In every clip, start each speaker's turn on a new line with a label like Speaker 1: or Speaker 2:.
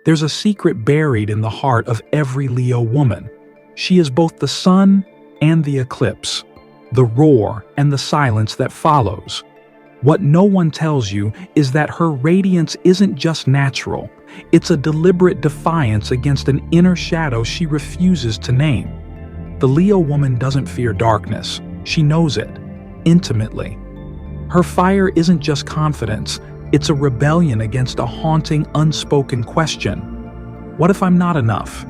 Speaker 1: There's a secret buried in the heart of every Leo woman. She is both the sun and the eclipse, the roar and the silence that follows. What no one tells you is that her radiance isn't just natural, it's a deliberate defiance against an inner shadow she refuses to name. The Leo woman doesn't fear darkness, she knows it, intimately. Her fire isn't just confidence, it's a rebellion against a haunting, unspoken question. What if I'm not enough?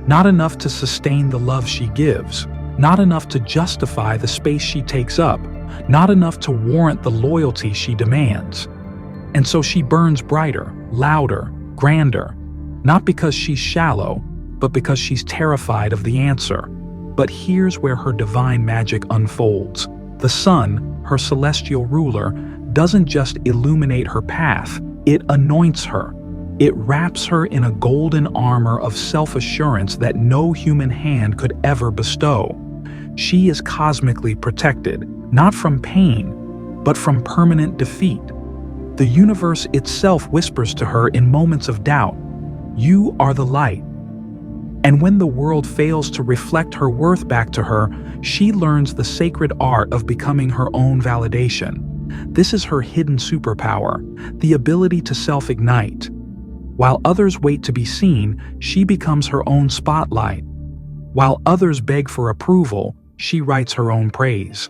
Speaker 1: Not enough to sustain the love she gives, not enough to justify the space she takes up, not enough to warrant the loyalty she demands. And so she burns brighter, louder, grander, not because she's shallow, but because she's terrified of the answer. But here's where her divine magic unfolds. The sun, her celestial ruler, doesn't just illuminate her path, it anoints her. It wraps her in a golden armor of self-assurance that no human hand could ever bestow. She is cosmically protected, not from pain, but from permanent defeat. The universe itself whispers to her in moments of doubt, "You are the light." And when the world fails to reflect her worth back to her, she learns the sacred art of becoming her own validation. This is her hidden superpower, the ability to self-ignite. While others wait to be seen, she becomes her own spotlight. While others beg for approval, she writes her own praise.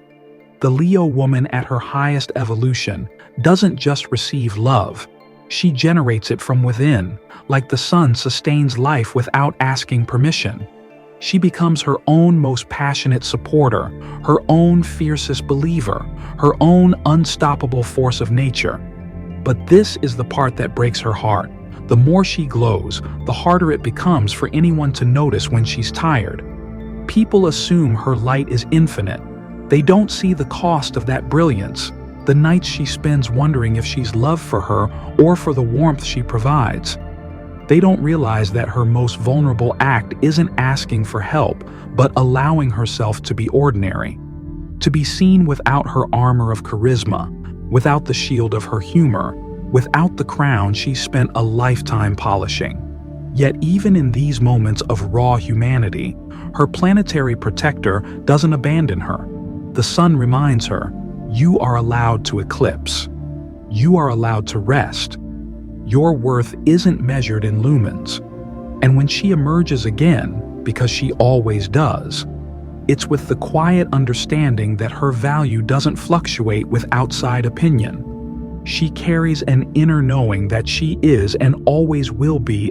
Speaker 1: The Leo woman at her highest evolution doesn't just receive love, she generates it from within, like the sun sustains life without asking permission. She becomes her own most passionate supporter, her own fiercest believer, her own unstoppable force of nature. But this is the part that breaks her heart. The more she glows, the harder it becomes for anyone to notice when she's tired. People assume her light is infinite. They don't see the cost of that brilliance, the nights she spends wondering if she's loved for her or for the warmth she provides. They don't realize that her most vulnerable act isn't asking for help, but allowing herself to be ordinary. To be seen without her armor of charisma, without the shield of her humor, without the crown she spent a lifetime polishing. Yet even in these moments of raw humanity, her planetary protector doesn't abandon her. The sun reminds her, you are allowed to eclipse. You are allowed to rest. Your worth isn't measured in lumens. And when she emerges again, because she always does, it's with the quiet understanding that her value doesn't fluctuate with outside opinion. She carries an inner knowing that she is and always will be